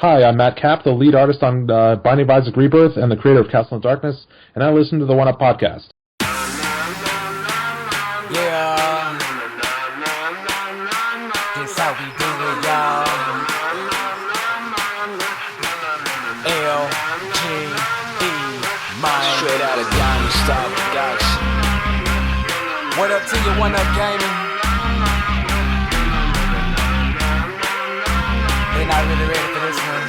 Hi, I'm Matt Kapp, the lead artist on Binding of Isaac Rebirth and the creator of Castle in Darkness, and I listen to the One Up podcast. Yeah, this how we do it, y'all. L-G-E, man. Straight out of Diamond Star Production. What up to you, One Up Gaming? They're not really ready for this one.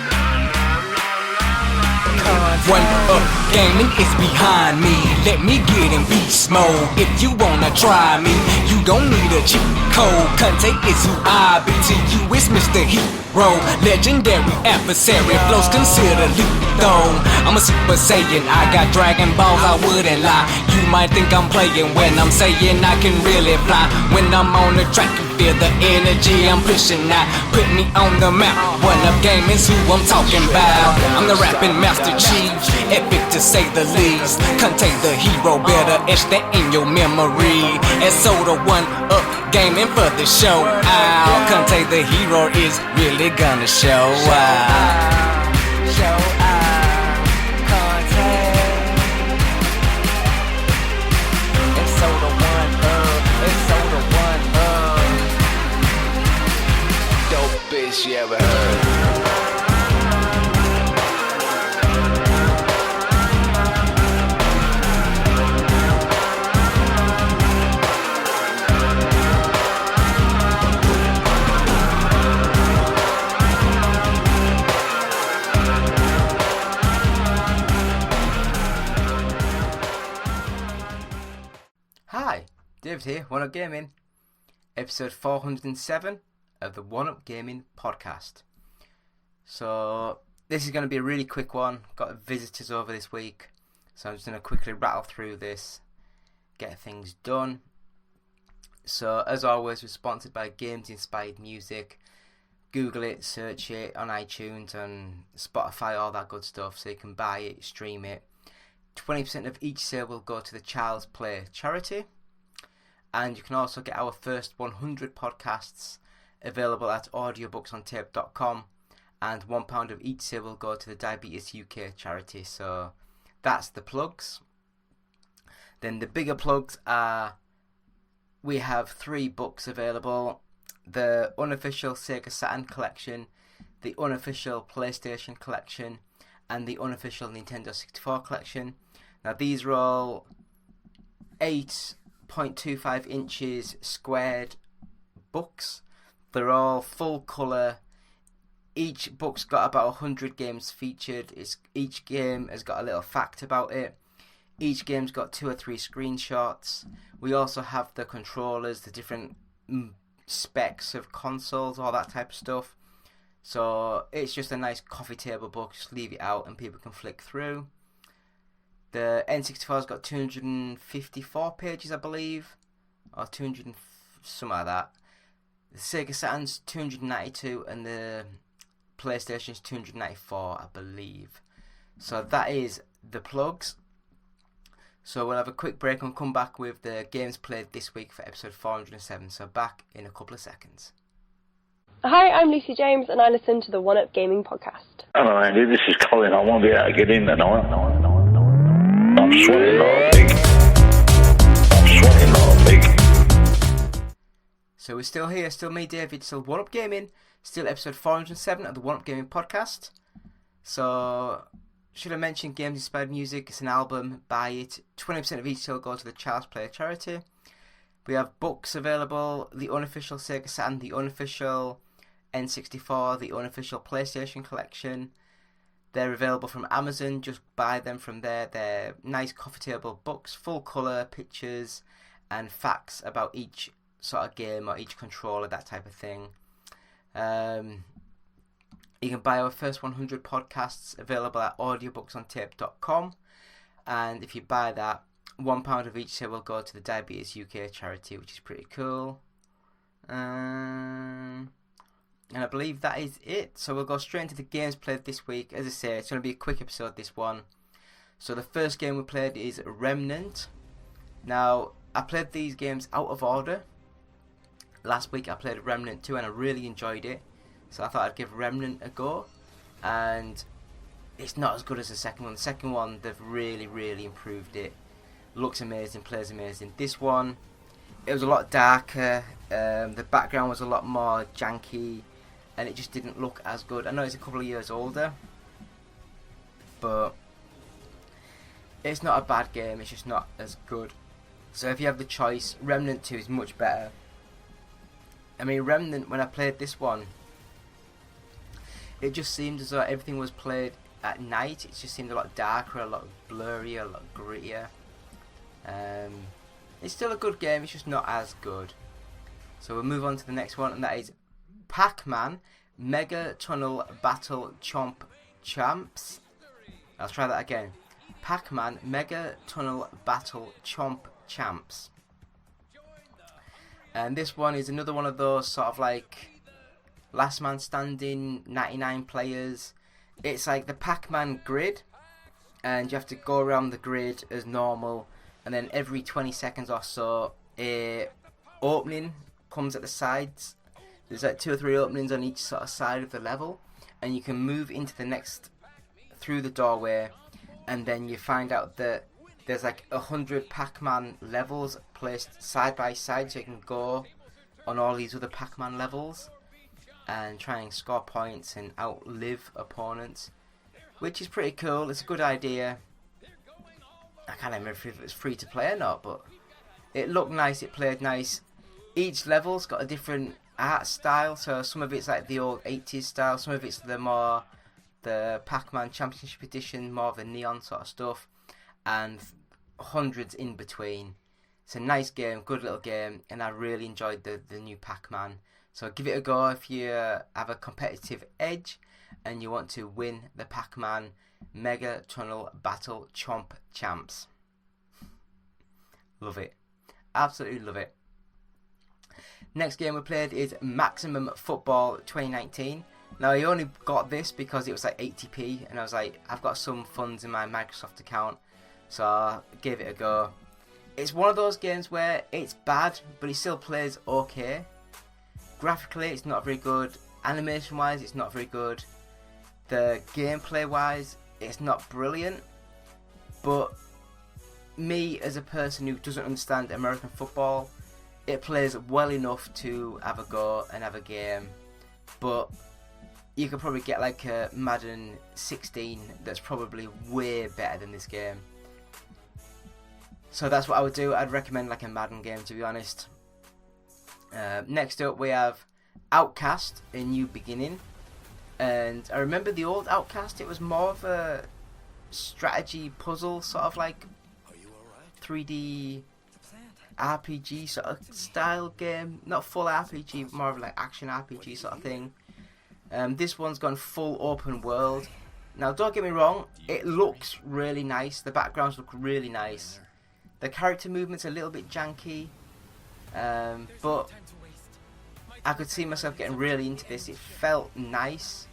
One Up Gaming is behind me. Let me get in beast mode. If you wanna try me, you don't need a cheat code. Conte is who I be. To you it's Mr. Hero, legendary adversary. Flows considered lethal. I'm a Super Saiyan, I got Dragon Balls, I wouldn't lie. You might think I'm playing when I'm saying I can really fly. When I'm on the track, you feel the energy I'm pushing out. Put me on the map. One Up Gaming's who I'm talking about. I'm the rapping Master Chief, epic to say the least. Contain the hero, better etch that in your memory. And so the One Up Gaming for the show out. Contain the hero is really gonna show out. Show out. Contain. And so the One Up. And so the One Up. Dope bitch you ever heard. Hi, David here, One Up Gaming, episode 407 of the One Up Gaming podcast. So, this is going to be a really quick one. Got visitors over this week, so I'm just going to quickly rattle through this, get things done. So, as always, we're sponsored by Games Inspired Music. Google it, search it on iTunes and Spotify, all that good stuff, so you can buy it, stream it. 20% of each sale will go to the Child's Play charity. And you can also get our first 100 podcasts available at audiobooksontape.com. And £1 of each sale will go to the Diabetes UK charity. So that's the plugs. Then the bigger plugs are, we have 3 books available. The unofficial Sega Saturn collection, the unofficial PlayStation collection, and the unofficial Nintendo 64 collection. Now these are all 8.25 inches squared books. They're all full colour. Each book's got about 100 games featured. Each game has got a little fact about it. Each game's got 2 or 3 screenshots. We also have the controllers, the different specs of consoles, all that type of stuff. So it's just a nice coffee table book. Just leave it out and people can flick through. The N64's got 254 pages, I believe, or 200 something like that. The Sega Saturn's 292 and the PlayStation's 294, I believe. So that is the plugs. So we'll have a quick break and come back with the games played this week for episode 407. So back in a couple of seconds. Hi, I'm Lucy James and I listen to the One Up Gaming podcast. Hello Andy, this is Colin. I won't be able to get in tonight. I'm sweating like a pig. So we're still here, still me, David, still One Up Gaming, still episode 407 of the One Up Gaming podcast. So, should I mention Games Inspired Music? It's an album, buy it. 20% of each sale go to the Child's Play charity. We have books available, the unofficial Sega Saturn, the unofficial N64, the unofficial PlayStation collection. They're available from Amazon, just buy them from there. They're nice coffee table books, full colour, pictures and facts about each sort of game or each controller, that type of thing. You can buy our first 100 podcasts available at audiobooksontape.com, and if you buy that, £1 of each sale will go to the Diabetes UK charity, which is pretty cool. And I believe that is it. So we'll go straight into the games played this week. As I say, it's going to be a quick episode, this one. So the first game we played is Remnant. Now, I played these games out of order. Last week I played Remnant 2 and I really enjoyed it. So I thought I'd give Remnant a go. and it's not as good as the second one. The second one, they've really, really improved it. Looks amazing, plays amazing. This one, it was a lot darker, the background was a lot more janky, and it just didn't look as good. I know it's a couple of years older, but it's not a bad game, it's just not as good. So if you have the choice, Remnant 2 is much better. I mean, Remnant, when I played this one, it just seemed as though everything was played at night. It just seemed a lot darker, a lot blurrier, a lot grittier. It's still a good game, it's just not as good. So we'll move on to the next one, and that is Pac-Man Mega Tunnel Battle Chomp Champs. I'll try that again. Pac-Man Mega Tunnel Battle Chomp Champs. And this one is another one of those sort of like last man standing, 99 players. It's like the Pac-Man grid, and you have to go around the grid as normal, and then every 20 seconds or so a opening comes at the sides. There's like 2 or 3 openings on each sort of side of the level, and you can move into the next through the doorway, and then you find out that there's like 100 Pac-Man levels placed side by side, so you can go on all these other Pac-Man levels and try and score points and outlive opponents, which is pretty cool. It's a good idea. I can't remember if it was free to play or not, but it looked nice, it played nice. Each level's got a different art style, so some of it's like the old 80s style, some of it's the Pac-Man Championship Edition, more of the neon sort of stuff, and hundreds in between. It's a nice game, good little game, and I really enjoyed the new Pac-Man. So give it a go if you have a competitive edge and you want to win the Pac-Man Mega Tunnel Battle Chomp Champs. Love it. Absolutely love it. Next game we played is Maximum Football 2019. Now I only got this because it was like 80p, and I was like, I've got some funds in my Microsoft account, so I gave it a go. It's one of those games where it's bad, but it still plays okay. Graphically, it's not very good. Animation-wise, it's not very good. The gameplay-wise, it's not brilliant. But me, as a person who doesn't understand American football, it plays well enough to have a go and have a game. But you could probably get like a Madden 16 that's probably way better than this game. So that's what I would do. I'd recommend like a Madden game, to be honest. Next up we have OUTCAST, A New Beginning. And I remember the old OUTCAST, it was more of a strategy puzzle, sort of like 3D RPG sort of style game. Not full RPG, more of like action RPG sort of thing. This one's gone full open world. Now don't get me wrong, it looks really nice, the backgrounds look really nice. The character movement's a little bit janky, but I could see myself getting really into this. It felt nice.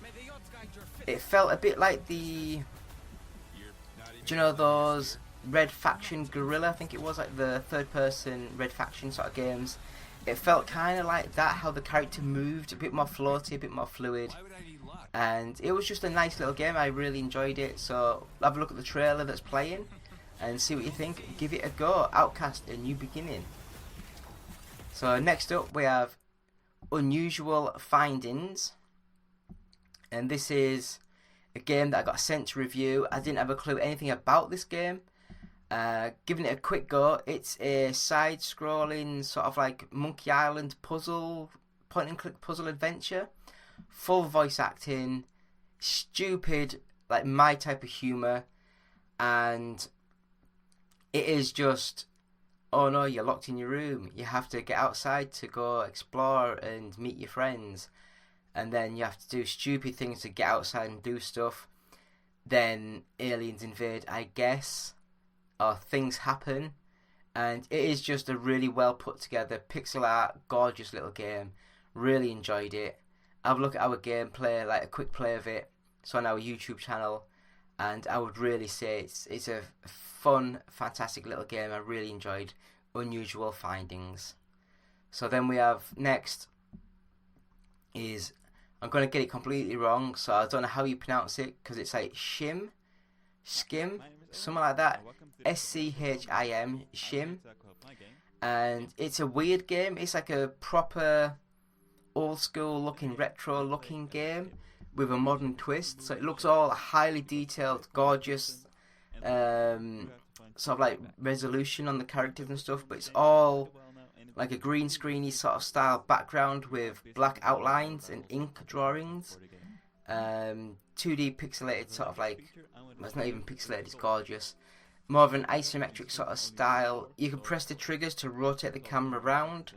It felt a bit like the, do you know those Red Faction Guerrilla, I think it was, like the third person Red Faction sort of games. It felt kind of like that, how the character moved, a bit more floaty, a bit more fluid. And it was just a nice little game, I really enjoyed it. So have a look at the trailer that's playing and see what you think. Give it a go. OUTCAST, A New Beginning. So next up we have Unusual Findings, and this is a game that I got sent to review. I didn't have a clue anything about this game. Giving it a quick go. It's a side-scrolling sort of like Monkey Island puzzle, point-and-click puzzle adventure. Full voice acting, stupid, like my type of humour, and it is just, oh no, you're locked in your room. You have to get outside to go explore and meet your friends. And then you have to do stupid things to get outside and do stuff. Then aliens invade, I guess. Or things happen. And it is just a really well put together, pixel art, gorgeous little game. Really enjoyed it. Have a look at our gameplay, like a quick play of it. It's on our YouTube channel. And I would really say it's a fun, fantastic little game. I really enjoyed Unusual Findings. So then we have next is I'm going to get it completely wrong, so I don't know how you pronounce it, because it's like SCHiM, something like that. SCHiM, SCHiM. And it's a weird game. It's like a proper old school looking, retro looking game with a modern twist. So it looks all highly detailed, gorgeous, sort of like resolution on the characters and stuff, but it's all like a green screeny sort of style background with black outlines and ink drawings. 2D pixelated sort of like, well, it's not even pixelated, it's gorgeous. More of an isometric sort of style. You can press the triggers to rotate the camera around,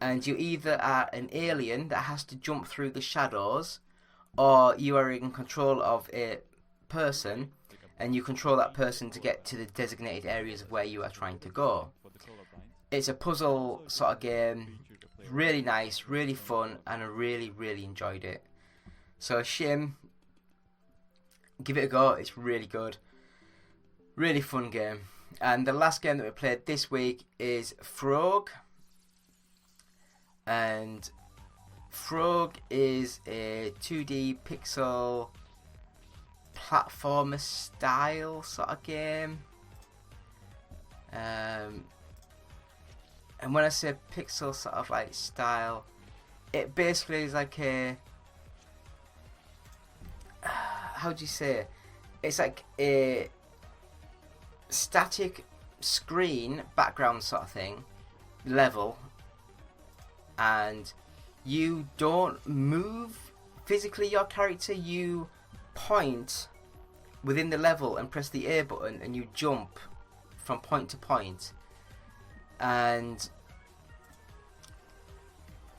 and you either are an alien that has to jump through the shadows, or you are in control of a person, and you control that person to get to the designated areas of where you are trying to go. It's a puzzle sort of game, really nice, really fun, and I really, really enjoyed it. So SCHiM, give it a go, it's really good. Really fun game. And the last game that we played this week is FROGUE. And FROGUE is a 2D pixel platformer style sort of game. And when I say pixel sort of like style, it basically is like a, how do you say it? It's like a static screen background sort of thing, level, and you don't move physically your character. You point within the level and press the A button, and you jump from point to point, and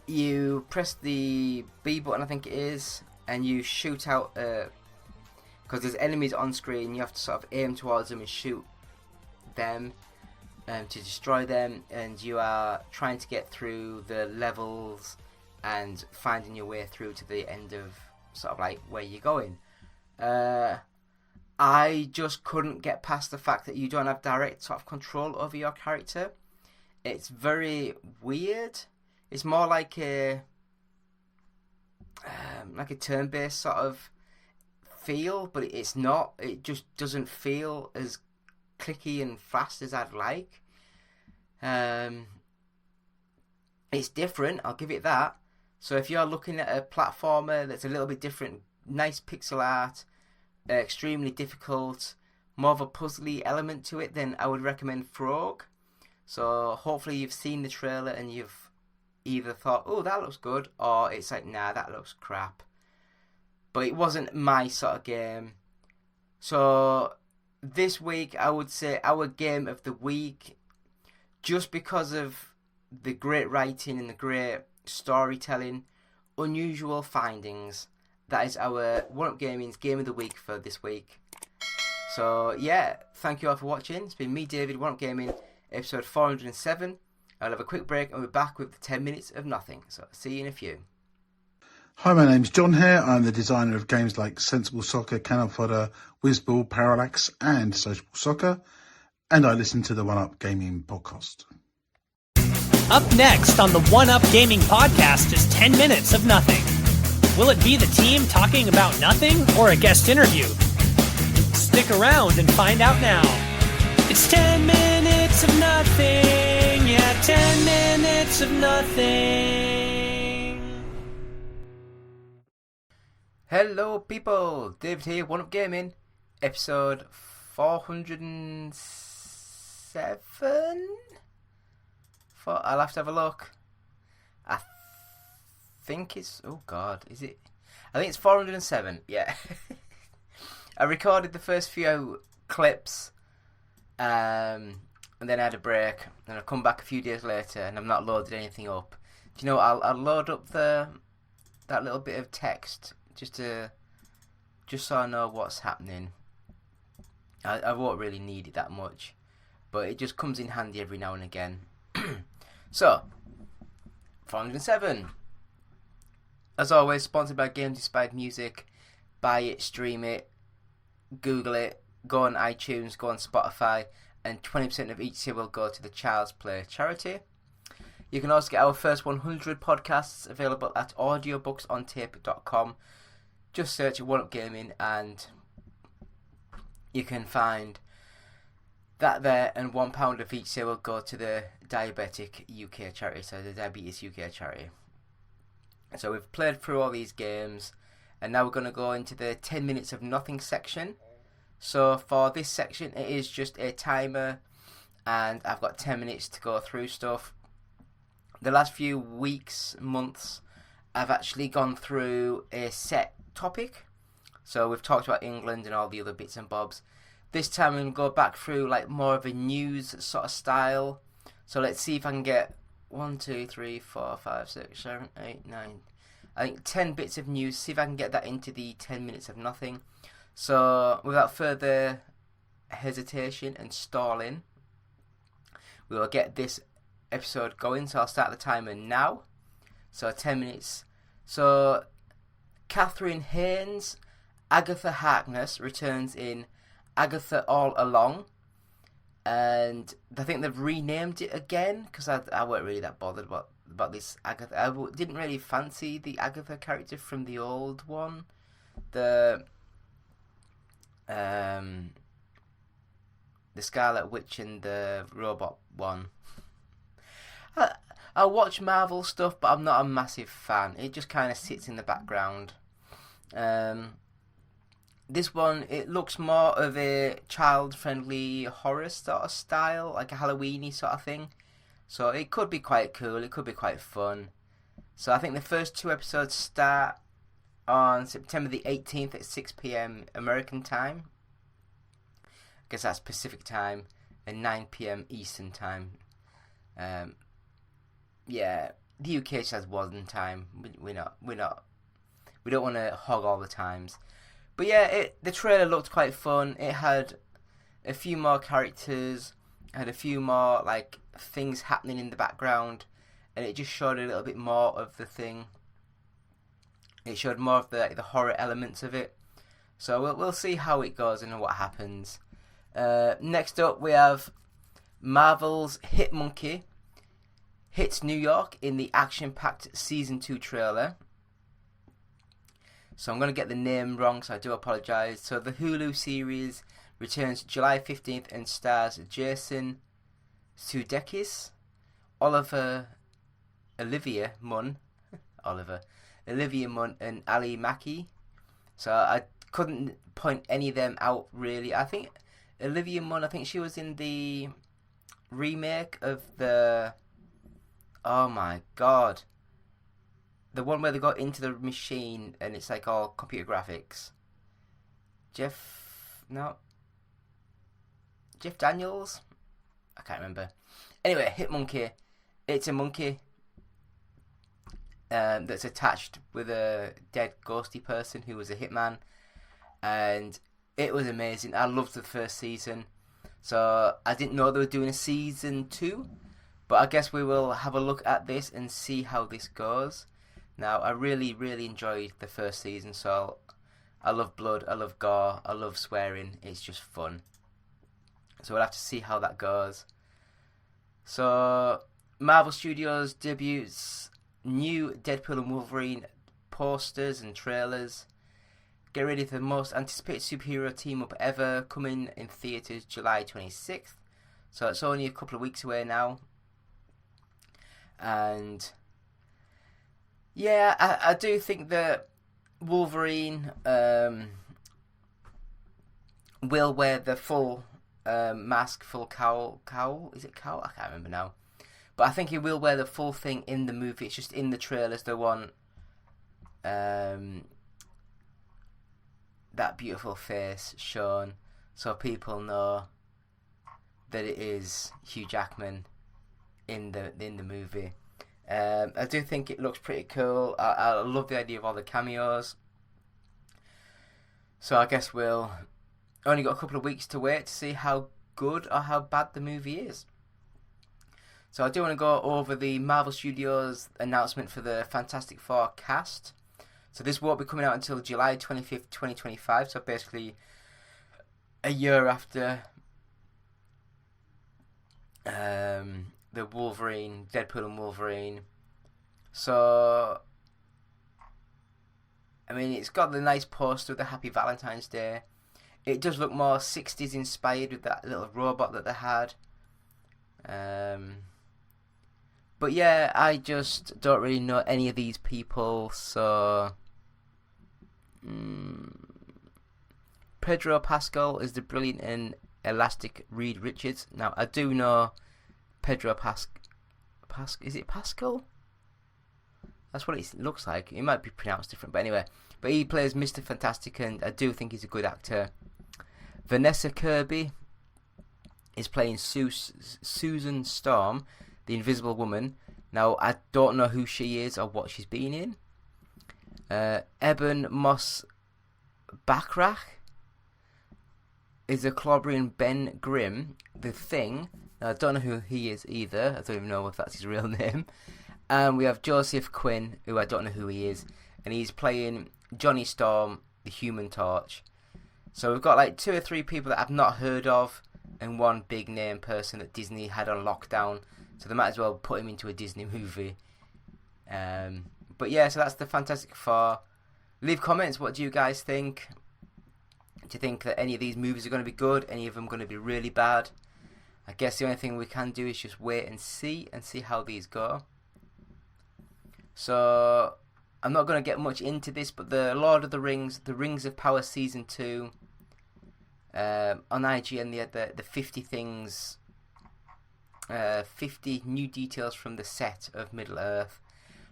you press the B button, I think it is, and you shoot out, because there's enemies on screen, you have to sort of aim towards them and shoot them to destroy them, and you are trying to get through the levels and finding your way through to the end of sort of like where you're going. I just couldn't get past the fact that you don't have direct sort of control over your character. It's very weird. It's more like a turn-based sort of feel, but it's not. It just doesn't feel as clicky and fast as I'd like. It's different, I'll give it that. So if you're looking at a platformer that's a little bit different, nice pixel art, extremely difficult, more of a puzzly element to it, then I would recommend FROGUE. So hopefully you've seen the trailer and you've either thought, oh, that looks good, or it's like, nah, that looks crap. But it wasn't my sort of game. So this week I would say our game of the week, just because of the great writing and the great storytelling, unusual findings, that is our One Up Gaming's game of the week for this week. So yeah, thank you all for watching. It's been me, David, One Up Gaming, episode 407. I'll have a quick break and we're back with 10 minutes of nothing. So see you in a few. Hi, my name's John here. I'm the designer of games like Sensible Soccer, Cannon Fodder, Whizball, Parallax and Sociable Soccer, and I listen to the One Up Gaming podcast. Up next on the One Up Gaming podcast is 10 minutes of nothing. Will it be the team talking about nothing or a guest interview? Stick around and find out now. It's 10 minutes of nothing. Yeah, 10 minutes of nothing. Hello people, David here, One Up Gaming, episode 407? I'll have to have a look. I think it's, oh god, is it? I think it's 407, yeah. I recorded the first few clips, and then I had a break, and I've come back a few days later, and I've not loaded anything up. Do you know, I'll load up that little bit of text, just so I know what's happening. I won't really need it that much, but it just comes in handy every now and again. So, 407. As always, sponsored by Games Inspired Music. Buy it, stream it, Google it, go on iTunes, go on Spotify, and 20% of each sale will go to the Child's Play charity. You can also get our first 100 podcasts available at audiobooksontape.com. Just search 1UP Gaming and you can find that there, and £1 of each sale will go to the Diabetic UK charity, so the Diabetes UK charity. So we've played through all these games, and now we're going to go into the 10 minutes of nothing section. So for this section, it is just a timer, and I've got 10 minutes to go through stuff. The last few weeks, months, I've actually gone through a set topic. So we've talked about England and all the other bits and bobs. This time I'm going to go back through like more of a news sort of style. So let's see if I can get 1, 2, 3, 4, 5, 6, 7, 8, 9. I think 10 bits of news. See if I can get that into the 10 minutes of nothing. So without further hesitation and stalling, we will get this episode going. So I'll start the timer now. So 10 minutes. So Catherine Haynes, Agatha Harkness returns in Agatha All Along, and I think they've renamed it again because I weren't really that bothered about this Agatha. I didn't really fancy the Agatha character from the old one, the Scarlet Witch and the robot one. I watch Marvel stuff, but I'm not a massive fan. It just kind of sits in the background. This one, it looks more of a child-friendly horror sort of style, like a Halloween-y sort of thing. So it could be quite cool, it could be quite fun. So I think the first 2 episodes start on September the 18th at 6 PM American time. I guess that's Pacific time, and 9 PM Eastern time. Yeah, the UK just has one time. We don't want to hog all the times. But yeah, the trailer looked quite fun. It had a few more characters, had a few more like things happening in the background, and it just showed a little bit more of the thing. It showed more of the horror elements of it. So we'll see how it goes and what happens. Next up, we have Marvel's Hit Monkey hits New York in the action-packed Season 2 trailer. So I'm going to get the name wrong, so I do apologise. So the Hulu series returns July 15th and stars Jason Sudeikis, Olivia Munn, and Ali Maki. So I couldn't point any of them out really. I think Olivia Munn, I think she was in the remake of the... Oh my god. The one where they got into the machine and it's like all computer graphics. Jeff Daniels? I can't remember. Anyway, Hit Monkey. It's a monkey that's attached with a dead ghosty person who was a hitman. And it was amazing. I loved the first season. So I didn't know they were doing a season 2. But I guess we will have a look at this and see how this goes. Now, I really, really enjoyed the first season, so I love blood, I love gore, I love swearing, it's just fun. So we'll have to see how that goes. So, Marvel Studios debuts new Deadpool and Wolverine posters and trailers. Get ready for the most anticipated superhero team-up ever, coming in theatres July 26th. So it's only a couple of weeks away now. And... yeah, I do think that Wolverine will wear the full mask, full cowl. Is it cowl? I can't remember now. But I think he will wear the full thing in the movie. It's just in the trailers they want that beautiful face shown, so people know that it is Hugh Jackman in the movie. I do think it looks pretty cool. I love the idea of all the cameos. So I guess we'll only got a couple of weeks to wait to see how good or how bad the movie is. So I do want to go over the Marvel Studios announcement for the Fantastic Four cast. So this won't be coming out until July 25th, 2025. So basically a year after the the Wolverine, Deadpool and Wolverine. So, I mean, it's got the nice poster with the Happy Valentine's Day. It does look more 60s inspired with that little robot that they had. But yeah, I just don't really know any of these people, so... Pedro Pascal is the brilliant and elastic Reed Richards. Now, I do know Pedro is it Pascal? That's what it looks like. It might be pronounced different, but anyway. But he plays Mr. Fantastic, and I do think he's a good actor. Vanessa Kirby is playing Susan Storm, the Invisible Woman. Now, I don't know who she is or what she's been in. Eben Moss Bachrach is a clobbering Ben Grimm, the Thing. Now, I don't know who he is either. I don't even know if that's his real name. And we have Joseph Quinn, who I don't know who he is. And he's playing Johnny Storm, the Human Torch. So we've got like 2 or 3 people that I've not heard of, and one big name person that Disney had on lockdown. So they might as well put him into a Disney movie. But yeah, so that's the Fantastic Four. Leave comments. What do you guys think? Do you think that any of these movies are going to be good? Any of them going to be really bad? I guess the only thing we can do is just wait and see how these go. So I'm not going to get much into this, but the Lord of the Rings, the Rings of Power Season 2, on IGN they had the 50 things, 50 new details from the set of Middle-earth.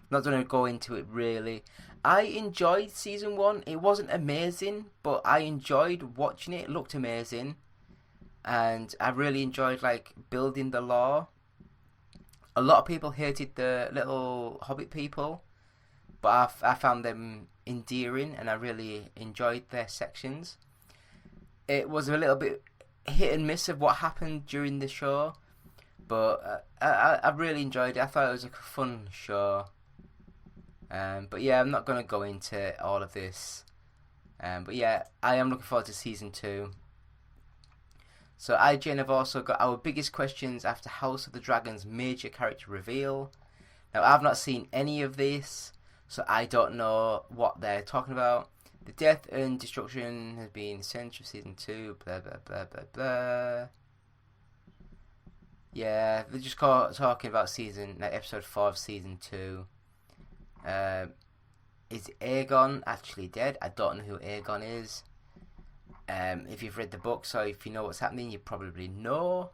Not going to go into it really. I enjoyed Season 1. It wasn't amazing, but I enjoyed watching it. It looked amazing. And I really enjoyed like building the lore. A lot of people hated the little Hobbit people, but I found them endearing, and I really enjoyed their sections. It was a little bit hit and miss of what happened during the show, but I really enjoyed it. I thought it was a fun show. But yeah, I'm not going to go into all of this. But yeah, I am looking forward to Season 2. So IGN have also got our biggest questions after House of the Dragon's major character reveal. Now, I've not seen any of this, so I don't know what they're talking about. The death and destruction has been central Season 2, blah, blah, blah, blah, blah. Yeah, they're just talking about episode 4 of Season 2. Is Aegon actually dead? I don't know who Aegon is. If you've read the books or if you know what's happening, you probably know,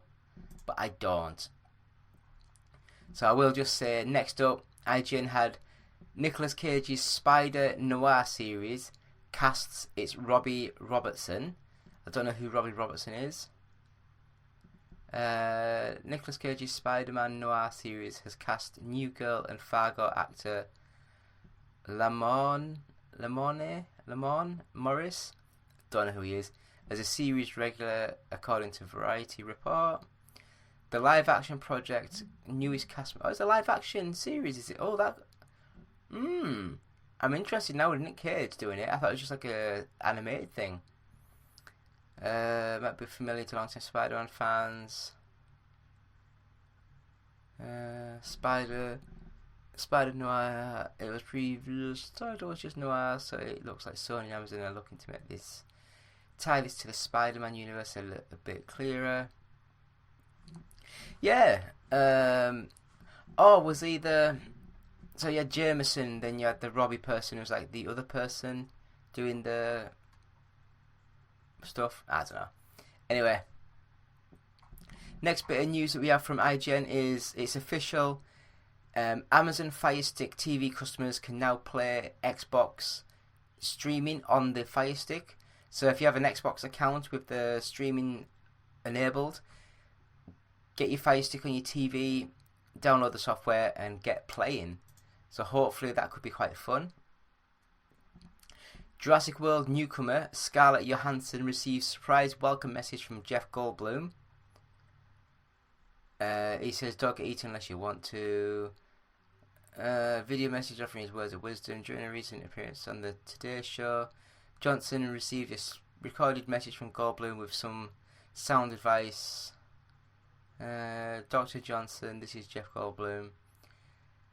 but I don't. So I will just say, next up, IGN had Nicolas Cage's Spider Noir series casts its Robbie Robertson. I don't know who Robbie Robertson is. Nicolas Cage's Spider-Man Noir series has cast New Girl and Fargo actor Lamorne Morris, don't know who he is, as a series regular according to Variety Report. The live action project newest cast. Oh, it's a live action series, is it? Oh, that. I'm interested now with Nick Cage doing it. I thought it was just like a animated thing. Might be familiar to long-time Spider-Man fans. Spider Noir. It was previous title was just Noir, so it looks like Sony and Amazon are looking to make this tie this to the Spider-Man universe a little bit clearer. Yeah. Was either. So you had Jameson, then you had the Robbie person who was like the other person doing the stuff. I don't know. Anyway, next bit of news that we have from IGN is it's official. Amazon Fire Stick TV customers can now play Xbox streaming on the Fire Stick. So if you have an Xbox account with the streaming enabled, get your Fire Stick on your TV, download the software and get playing. So hopefully that could be quite fun. Jurassic World newcomer Scarlett Johansson receives surprise welcome message from Jeff Goldblum. He says, "Don't get eaten unless you want to." Video message offering his words of wisdom during a recent appearance on the Today Show. Johnson received a recorded message from Goldblum with some sound advice. Dr. Johnson, this is Jeff Goldblum.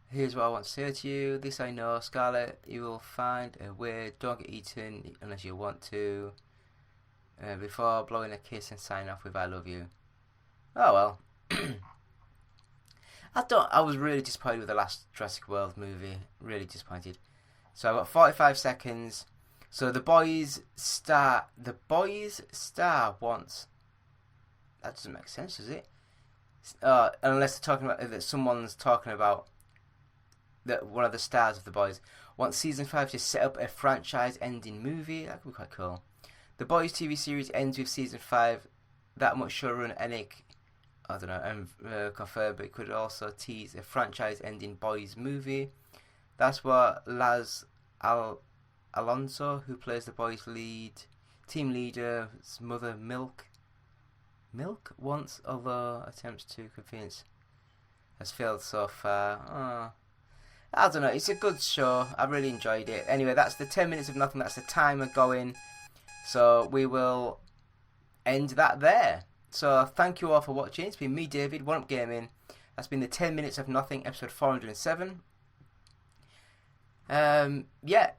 Here's what I want to say to you. This I know, Scarlett, you will find a way. Don't get eaten unless you want to. Before blowing a kiss and sign off with I love you. Oh well. I was really disappointed with the last Jurassic World movie. Really disappointed. So I've got 45 seconds. So the boys star wants. That doesn't make sense, does it? Unless they're talking about that someone's talking about that one of the stars of the boys wants season 5 to set up a franchise-ending movie. That could be quite cool. The boys TV series ends with season 5. That much showrunner Ennick, I don't know, confirmed, but it could also tease a franchise-ending boys movie. That's what Laz Alonso, who plays the boys' team leader's mother Milk wants, although attempts to convince has failed so far. I don't know, it's a good show. I really enjoyed it. Anyway, that's the 10 minutes of nothing. That's the timer going. So we will end that there. So thank you all for watching. It's been me, David, One Up Gaming. That's been the 10 minutes of nothing, episode 407. Yeah,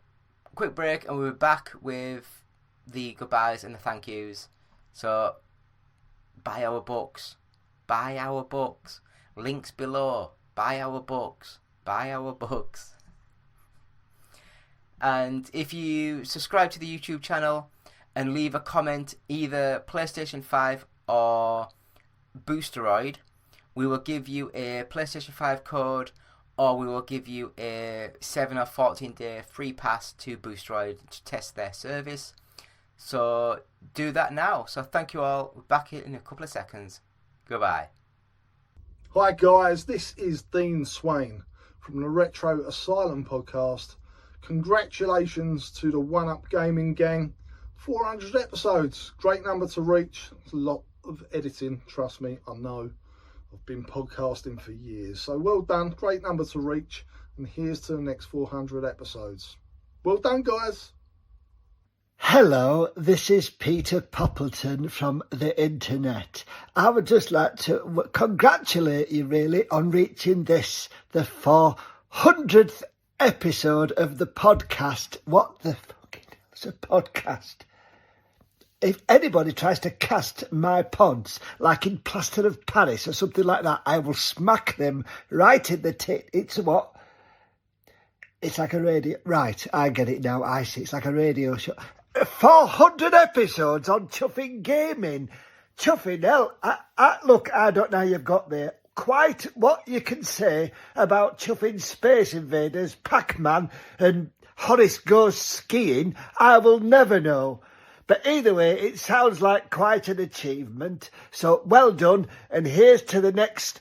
quick break and we'll be back with the goodbyes and the thank yous. So buy our books. Buy our books. Links below. Buy our books. Buy our books. And if you subscribe to the YouTube channel and leave a comment, either PlayStation 5 or Boosteroid, we will give you a PlayStation 5 code, or we will give you a 7 or 14 day free pass to Boosteroid to test their service. So do that now. So thank you all. We're back in a couple of seconds. Goodbye. Hi guys, this is Dean Swain from the Retro Asylum podcast. Congratulations to the One Up Gaming gang. 400 episodes, great number to reach. It's a lot of editing, trust me, I know. I've been podcasting for years, so well done, great number to reach, and here's to the next 400 episodes. Well done guys. Hello, this is Peter Poppleton from the internet. I would just like to congratulate you really on reaching the 400th episode of the podcast. What the fucking hell's a podcast? If anybody tries to cast my pods like in Plaster of Paris or something like that, I will smack them right in the tit. It's what? It's like a radio. Right, I get it now. I see. It's like a radio show. 400 episodes on Chuffing Gaming. Chuffing hell. Look, I don't know how you've got there. Quite what you can say about Chuffing Space Invaders, Pac-Man and Horace Goes Skiing, I will never know. But either way, it sounds like quite an achievement. So well done. And here's to the next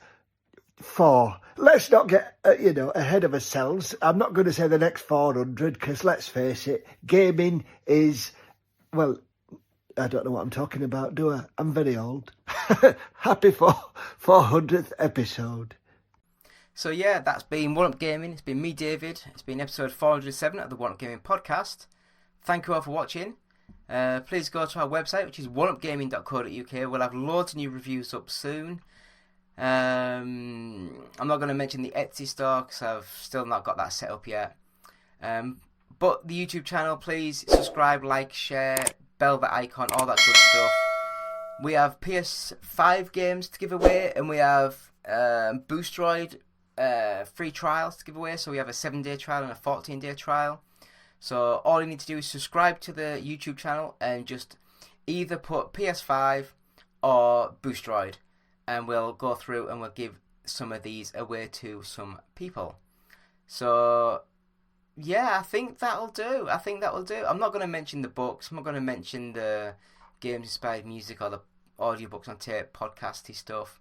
4. Let's not get, ahead of ourselves. I'm not going to say the next 400 because let's face it, gaming is, well, I don't know what I'm talking about, do I? I'm very old. Happy 400th episode. So yeah, that's been One Up Gaming. It's been me, David. It's been episode 407 of the One Up Gaming podcast. Thank you all for watching. Please go to our website, which is oneupgaming.co.uk. We'll have loads of new reviews up soon. I'm not going to mention the Etsy store because I've still not got that set up yet. But the YouTube channel, please subscribe, like, share, bell the icon, all that good stuff. We have PS5 games to give away, and we have Boosteroid free trials to give away. So we have a 7-day trial and a 14-day trial. So all you need to do is subscribe to the YouTube channel and just either put PS5 or Boosteroid, and we'll go through and we'll give some of these away to some people. So yeah, I think that'll do. I'm not going to mention the books. I'm not going to mention the games-inspired music or the audiobooks on tape, podcasty stuff.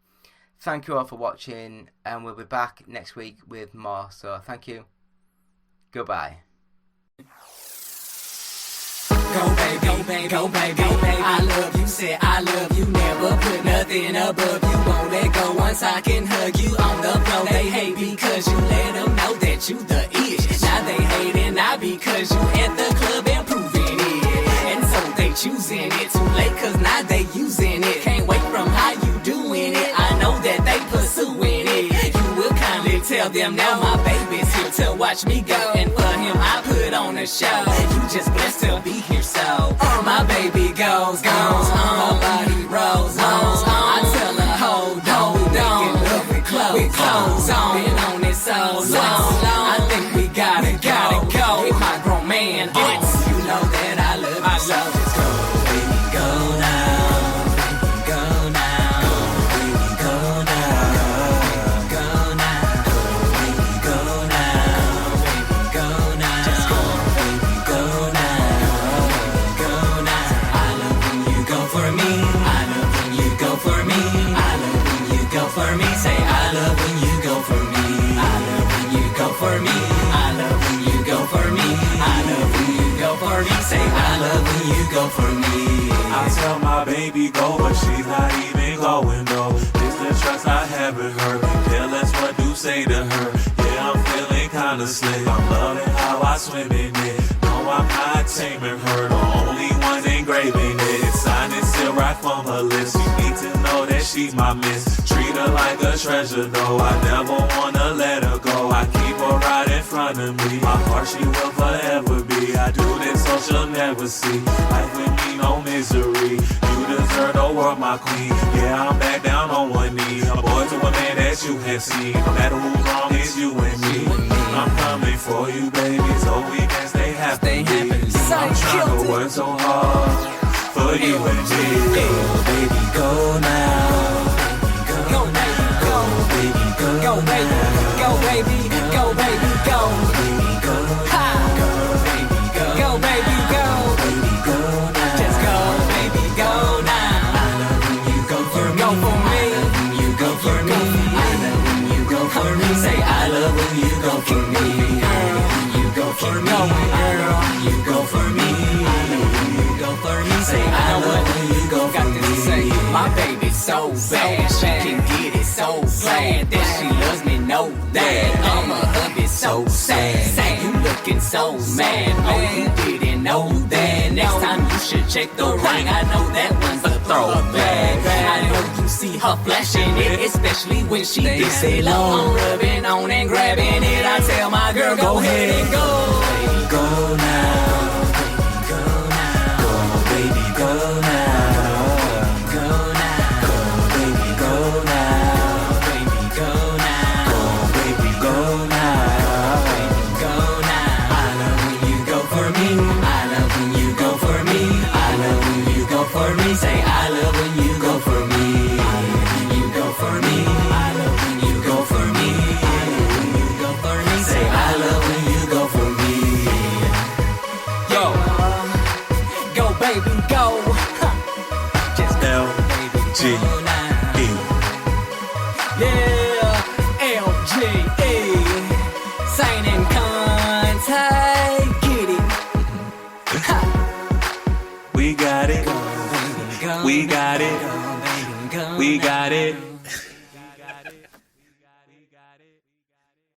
Thank you all for watching, and we'll be back next week with more. So thank you. Goodbye. Go baby, go baby, go baby, go baby. I love you, say I love you. Never put nothing above you. Won't let go once I can hug you on the floor. They hate because you let them know that you the ish. Now they hating not because you at the club and proving it. And so they choosing it too late cause now they using it. Can't wait from how you doing it. I know baby, tell them now my baby's here to watch me go. And for him, I put on a show. You just blessed to be here, so my baby goes on. Her body rolls on. I tell her, hold on, we making love with clothes on. Been on it so long. I think we gotta go. With my grown man, you know that I love you so. Just go, baby, go now. Go now. Baby, go now. Go now. Baby, go now. Baby, go now. Just go, baby, go now. Go now. I love when you go for me. I love when you go for me. I love when you go for me. Say I love when you go for me. I love when you go for me. I love when you go for me. I love when you go for me. Say I love when you go for me. I tell my baby go, but she's not even going though. It's the trust I have in her. Careless what do say to her. Yeah, I'm feeling kinda slick. I'm loving how I swim in it. No, I'm not taming her. The only one engraving it. Sign it still right from her lips. You need to know that she's my miss. Treat her like a treasure though. I never wanna let her go. I keep her right in front of me. My heart she will forever be. I do this so she'll never see. Life with me no misery. You deserve the world, my queen. Yeah, I'm back down on one knee. A boy to a man that you have seen. No matter who's wrong, it's you and me. I'm coming for you, baby, so we can stay happy. I'm trying to work so hard for you and me. Go, baby, go now. Go, baby, go. Baby, go. Go, baby, go, baby, go, baby, go. Baby, go. Ha. Go, baby, go. Go, baby, go. Baby, go now. Just go, baby, go now. I love when you go for me. Go for me. I love when you go for me. I love when you go for me. Say I love when you go for me. You go for me. Girl, you go for me. You go for me. Say I love when you go for me. Say my baby's so bad, she can get it so glad that she loves me. Know that I'm a hubby so sad. Say you looking so mad. Oh, you didn't know that. Next time you should check the ring. I know that one's a throwback. I know you see her flashing it, especially when she gets it low. I'm rubbing on and grabbing it. I tell my girl, go ahead and go. Baby, go now. Baby, go now. Go now. Go, baby, go now. Baby, go now. Go, baby, go now. Baby, go now. I love when you go for me. I love when you go for me. I love when you go for me. Say I love when you go for me. I love when you go for me. I love when you go for me. I love when you go for me. Say I love when you go for me. Yo, go baby, go. Just go, baby, go now. Yeah, LGE. Sign and contact, get it. We got it. We got it. We got it.